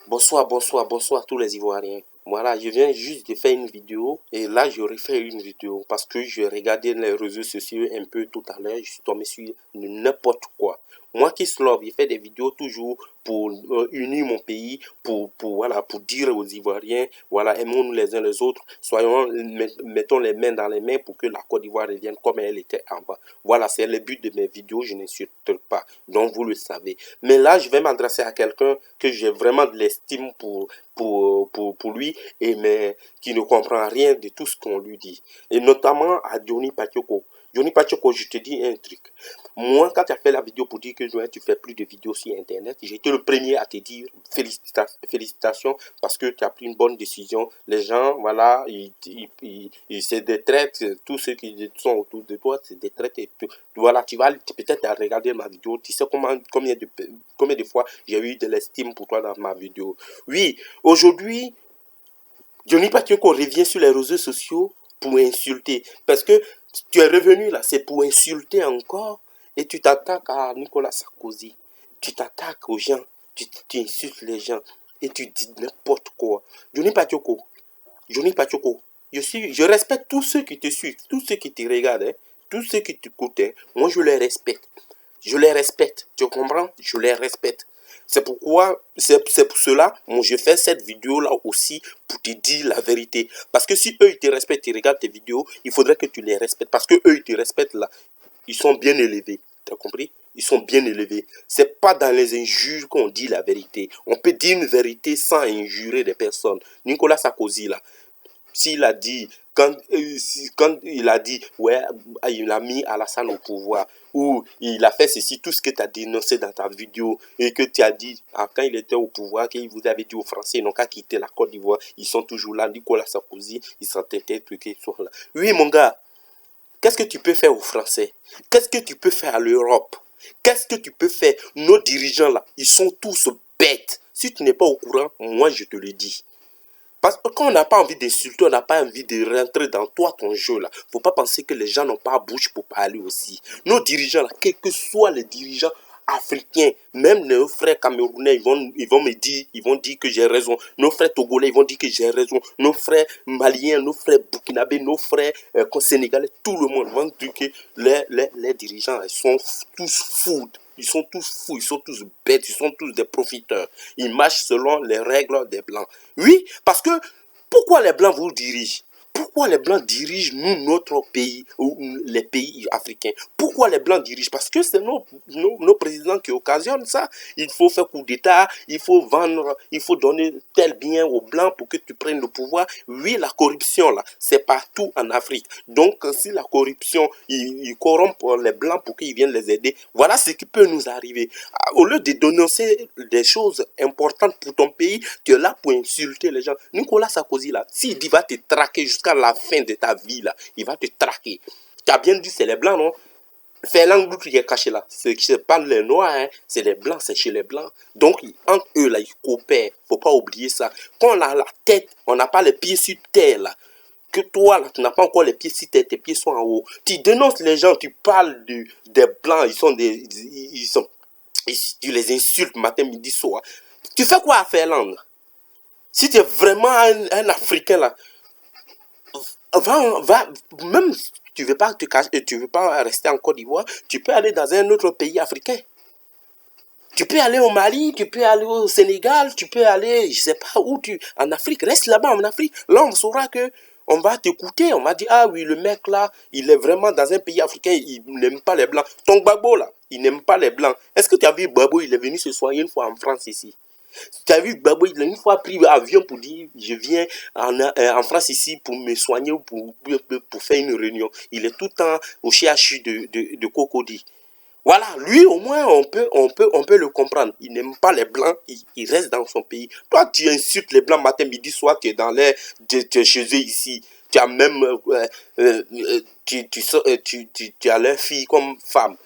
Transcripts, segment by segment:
Bonsoir tous les Ivoiriens. Voilà, je viens juste de faire une vidéo et là je refais une vidéo parce que je regardais les réseaux sociaux un peu tout à l'heure, je suis tombé sur n'importe quoi. Moi qui slove, je fais des vidéos toujours pour unir mon pays, voilà, pour dire aux Ivoiriens, voilà, aimons-nous les uns les autres, mettons les mains dans les mains pour que la Côte d'Ivoire revienne comme elle était avant. Voilà, c'est le but de mes vidéos, je n'insulte pas, donc vous le savez. Mais là, je vais m'adresser à quelqu'un que j'ai vraiment de l'estime pour lui, mais qui ne comprend rien de tout ce qu'on lui dit. Et notamment à Johnny Pacheco. Johnny Pacheco, je te dis un truc. Moi, quand tu as fait la vidéo pour dire que tu fais plus de vidéos sur Internet, j'ai été le premier à te dire félicitations parce que tu as pris une bonne décision. Les gens, voilà, ils se détraitent, tous ceux qui sont autour de toi se détraitent. Et voilà, tu vas peut-être regarder ma vidéo. Tu sais combien de fois j'ai eu de l'estime pour toi dans ma vidéo. Oui, aujourd'hui, Johnny Pacheco revient sur les réseaux sociaux pour insulter. Parce que tu es revenu là, c'est pour insulter encore. Et tu t'attaques à Nicolas Sarkozy. Tu t'attaques aux gens. Tu insultes les gens. Et tu dis n'importe quoi. Johnny Pacheco, je respecte tous ceux qui te suivent, tous ceux qui te regardent, hein, tous ceux qui t'écoutent. Hein. Moi, je les respecte. Je les respecte. Tu comprends? Je les respecte. C'est pourquoi, c'est pour cela, moi, je fais cette vidéo-là aussi pour te dire la vérité. Parce que si eux, ils te respectent, ils regardent tes vidéos, il faudrait que tu les respectes. Parce que eux, ils te respectent là. Ils sont bien élevés. Tu as compris? Ils sont bien élevés. C'est pas dans les injures qu'on dit la vérité. On peut dire une vérité sans injurer des personnes. Nicolas Sarkozy, là, s'il a dit, quand il a dit, ouais, il a mis Alassane au pouvoir, ou il a fait ceci, tout ce que tu as dénoncé dans ta vidéo, et que tu as dit, quand il était au pouvoir, qu'il vous avait dit aux Français, ils n'ont qu'à quitter la Côte d'Ivoire, ils sont toujours là, Nicolas Sarkozy, ils s'entêtaient, truqués, ils sont là. Oui, mon gars, qu'est-ce que tu peux faire aux Français? Qu'est-ce que tu peux faire à l'Europe? Qu'est-ce que tu peux faire? Nos dirigeants là, ils sont tous bêtes. Si tu n'es pas au courant, moi je te le dis. Parce que quand on n'a pas envie d'insulter, on n'a pas envie de rentrer dans toi, ton jeu là. Faut pas penser que les gens n'ont pas bouche pour parler aussi. Nos dirigeants là, quels que soient les dirigeants africains, même nos frères camerounais, ils vont dire que j'ai raison. Nos frères togolais, ils vont dire que j'ai raison. Nos frères maliens, nos frères burkinabés, nos frères sénégalais, tout le monde va dire que les dirigeants, ils sont tous fous. Ils sont tous fous, ils sont tous bêtes, ils sont tous des profiteurs. Ils marchent selon les règles des Blancs. Oui, parce que pourquoi les Blancs vous dirigent? Pourquoi les Blancs dirigent notre pays, ou les pays africains? Pourquoi les Blancs dirigent? Parce que c'est nos présidents qui occasionnent ça. Il faut faire coup d'État, il faut vendre, il faut donner tel bien aux Blancs pour que tu prennes le pouvoir. Oui, la corruption, là, c'est partout en Afrique. Donc, si la corruption, ils corrompent les Blancs pour qu'ils viennent les aider, voilà ce qui peut nous arriver. Au lieu de dénoncer des choses importantes pour ton pays, tu es là pour insulter les gens. Nicolas Sarkozy, là, s'il dit va te traquer jusqu'à la fin de ta vie, là, il va te traquer. Tu as bien dit, c'est les Blancs, non? Ferland qui est caché là, c'est pas les noirs, hein, c'est les blancs, c'est chez les blancs. Donc, entre eux là, ils coopèrent. Faut pas oublier ça. Quand on a la tête, on n'a pas les pieds sur terre là. Que toi là, tu n'as pas encore les pieds sur terre, tes pieds sont en haut. Tu dénonces les gens, tu parles des blancs, tu les insultes matin, midi, soir. Tu fais quoi à Ferland? Si tu es vraiment un Africain là, même si tu veux pas te cacher, tu veux pas rester en Côte d'Ivoire, tu peux aller dans un autre pays africain. Tu peux aller au Mali, tu peux aller au Sénégal, tu peux aller, je sais pas où en Afrique, reste là-bas en Afrique. Là, on saura que on va t'écouter, on va dire, ah oui, le mec là, il est vraiment dans un pays africain, il n'aime pas les blancs. Ton Gbagbo là, il n'aime pas les blancs. Est-ce que tu as vu Gbagbo, il est venu se soigner une fois en France ici? Tu as vu Gbagbo, il a une fois pris l'avion pour dire, je viens en France ici pour me soigner ou pour faire une réunion. Il est tout le temps au CHU de Cocody. Voilà, lui au moins on peut le comprendre. Il n'aime pas les blancs, il reste dans son pays. Toi tu insultes les blancs matin, midi, soir, tu es dans l'air, tu es chez eux ici. Tu as même tu as leur fille comme femme.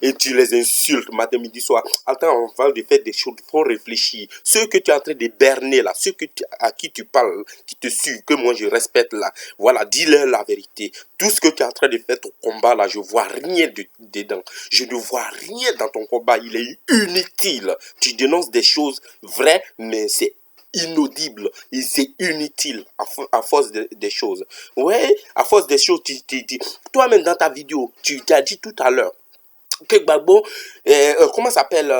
Et tu les insultes matin, midi, soir. Attends, on parle de faire des choses, il faut réfléchir. Ceux que tu es en train de berner là, à qui tu parles, qui te suivent, que moi je respecte là, voilà, dis-leur la vérité. Tout ce que tu es en train de faire, ton combat là, je vois rien dedans. Je ne vois rien dans ton combat, il est inutile. Tu dénonces des choses vraies, mais c'est inaudible, et c'est inutile à force des choses. Ouais, à force des choses, toi-même dans ta vidéo, tu t'as dit tout à l'heure que Gbagbo, comment s'appelle,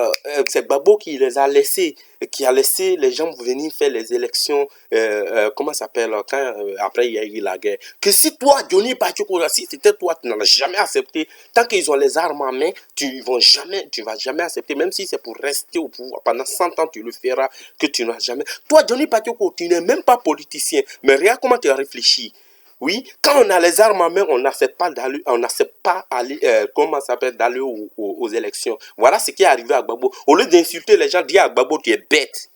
c'est Gbagbo qui les a laissés, qui a laissé les gens venir faire les élections, comment s'appelle, quand après il y a eu la guerre. Que si toi, Johnny Pacheco, si c'était toi, tu n'en as jamais accepté, tant qu'ils ont les armes en main, tu vas jamais accepter, même si c'est pour rester au pouvoir. Pendant 100 ans, tu le feras, que tu n'as jamais. Toi, Johnny Pacheco, tu n'es même pas politicien, mais regarde comment tu as réfléchi. Oui, quand on a les armes en main, on n'accepte pas d'aller, comment ça s'appelle, d'aller aux élections. Voilà ce qui est arrivé à Gbagbo. Au lieu d'insulter les gens, dis à Gbagbo, tu es bête.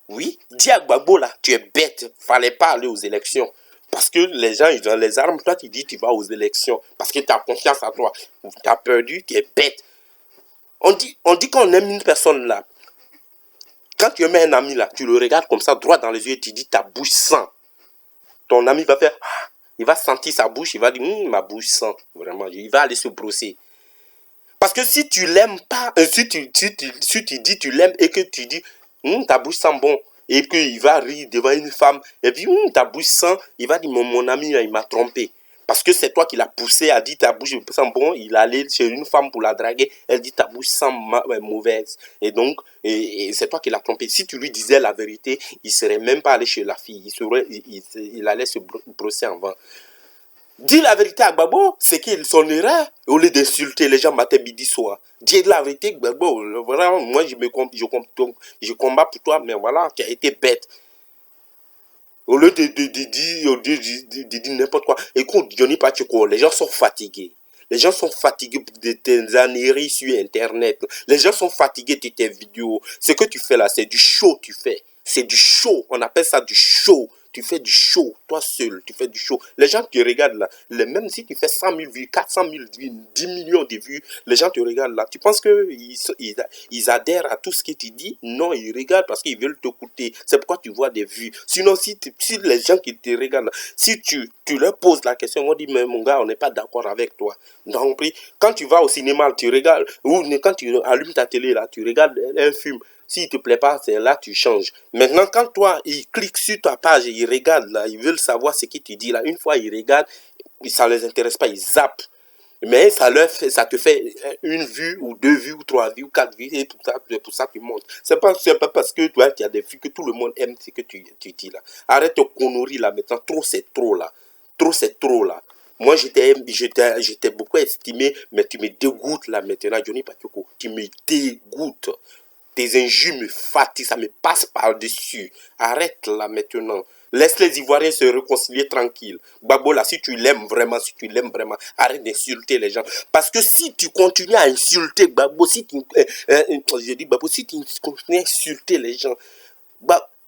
Oui, dis à Gbagbo là, tu es bête. Fallait pas aller aux élections. Parce que les gens, ils ont les armes, toi tu dis tu vas aux élections. Parce que tu as confiance en toi. Tu as perdu, tu es bête. On dit qu'on aime une personne là. Quand tu aimes un ami là, tu le regardes comme ça, droit dans les yeux, et tu dis ta bouche sent. Ton ami va faire, il va sentir sa bouche, il va dire, ma bouche sent, vraiment, il va aller se brosser. Parce que si tu l'aimes pas, si tu dis tu l'aimes et que tu dis, ta bouche sent bon, et qu'il va rire devant une femme, et puis ta bouche sent, il va dire, mon ami, il m'a trompé. Parce que c'est toi qui l'as poussé à dire ta bouche sent bon, il allait chez une femme pour la draguer, elle dit ta bouche sent mauvaise. Et donc, c'est toi qui l'as trompé. Si tu lui disais la vérité, il ne serait même pas allé chez la fille, il allait se brosser en vain. Dis la vérité à Gbagbo, c'est qu'il son erreur, au lieu d'insulter les gens matin, midi, soir. Dis la vérité, Gbagbo, vraiment, moi je combats pour toi, mais voilà, tu as été bête. Au lieu de dire n'importe quoi. Écoute, Johnny Pacheco, les gens sont fatigués. Les gens sont fatigués de tes âneries sur Internet. Les gens sont fatigués de tes vidéos. Ce que tu fais là, c'est du show, tu fais. C'est du show. On appelle ça du show. Tu fais du show, toi seul, tu fais du show. Les gens te regardent là, même si tu fais 100 000 vues, 400 000 vues, 10 millions de vues, les gens te regardent là. Tu penses qu'ils adhèrent à tout ce que tu dis? Non, ils regardent parce qu'ils veulent t'écouter. C'est pourquoi tu vois des vues. Sinon, si les gens qui te regardent là, si tu leur poses la question, on dit, mais mon gars, on n'est pas d'accord avec toi. Donc, quand tu vas au cinéma, tu regardes, ou quand tu allumes ta télé là, tu regardes un film. S'il ne te plaît pas, c'est là tu changes. Maintenant, quand toi, ils cliquent sur ta page et ils regardent là, ils veulent savoir ce que tu dis là. Une fois, ils regardent, ça ne les intéresse pas, ils zappent. Mais ça te fait une vue, ou deux vues, ou trois vues, ou quatre vues, et tout ça, pour ça tu montes. C'est pas parce que toi, tu as des vues que tout le monde aime ce que tu dis là. Arrête de conneries là maintenant, trop c'est trop là. Trop c'est trop là. Moi, j'étais beaucoup estimé, mais tu me dégoûtes là maintenant, Johnny Pacheco. Tu me dégoûtes. Tes injures me fatiguent, ça me passe par-dessus. Arrête là maintenant. Laisse les Ivoiriens se réconcilier tranquille. Gbagbo là, si tu l'aimes vraiment, arrête d'insulter les gens. Parce que si tu continues à insulter Gbagbo, si tu continues à insulter les gens,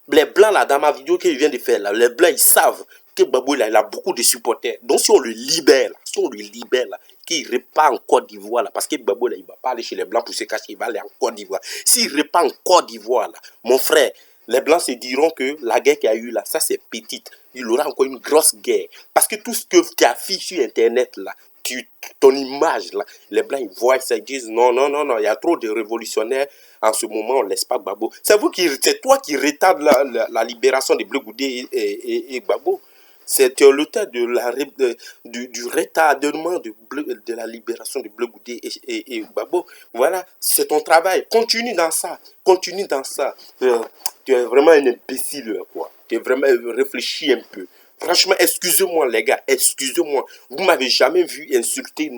les Blancs là, dans ma vidéo qu'il vient de faire là, les Blancs ils savent que Gbagbo là, il a beaucoup de supporters. Donc si on le libère là, qu'il repart en Côte d'Ivoire là, parce que Gbagbo là, il va pas aller chez les Blancs pour se cacher, il va aller en Côte d'Ivoire. S'il repart en Côte d'Ivoire là, mon frère, les Blancs se diront que la guerre qu'il y a eu là, ça c'est petite. Il aura encore une grosse guerre. Parce que tout ce que tu affiches sur Internet là, ton image là, les Blancs ils voient ça, ils disent non, il y a trop de révolutionnaires. En ce moment, on ne laisse pas Gbagbo. C'est toi qui retarde la libération de Bleu Goudé et Gbagbo. C'est l'auteur du retardement de la libération de Bleu Goudé et Gbagbo. Voilà, c'est ton travail. Continue dans ça. Tu es vraiment un imbécile, quoi. Tu es vraiment réfléchi un peu. Franchement, excusez-moi les gars, excusez-moi. Vous ne m'avez jamais vu insulter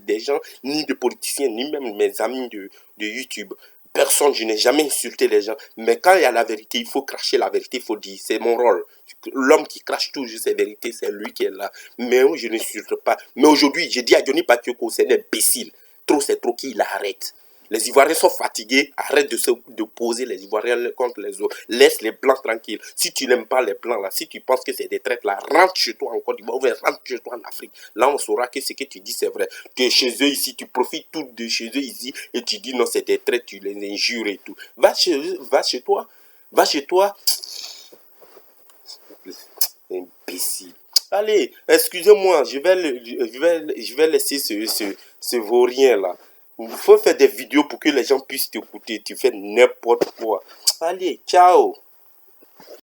des gens, ni de politiciens, ni même mes amis de YouTube. Personne, je n'ai jamais insulté les gens. Mais quand il y a la vérité, il faut cracher la vérité, il faut dire, c'est mon rôle. L'homme qui crache toujours ses vérités, c'est lui qui est là. Mais je n'insulte pas. Mais aujourd'hui, j'ai dit à Johnny Pacheco, c'est un imbécile. Trop, c'est trop, qu'il arrête. Les Ivoiriens sont fatigués, arrête de poser les Ivoiriens contre les autres. Laisse les Blancs tranquilles. Si tu n'aimes pas les Blancs, là, si tu penses que c'est des traites, là, rentre chez toi en Côte d'Ivoire, rentre chez toi en Afrique. Là, on saura que ce que tu dis, c'est vrai. Tu es chez eux ici, tu profites tout de chez eux ici, et tu dis non, c'est des traites, tu les injures et tout. Va chez toi. Imbécile. Allez, excusez-moi, je vais laisser ce vaurien là. Il faut faire des vidéos pour que les gens puissent t'écouter. Tu fais n'importe quoi. Allez, ciao!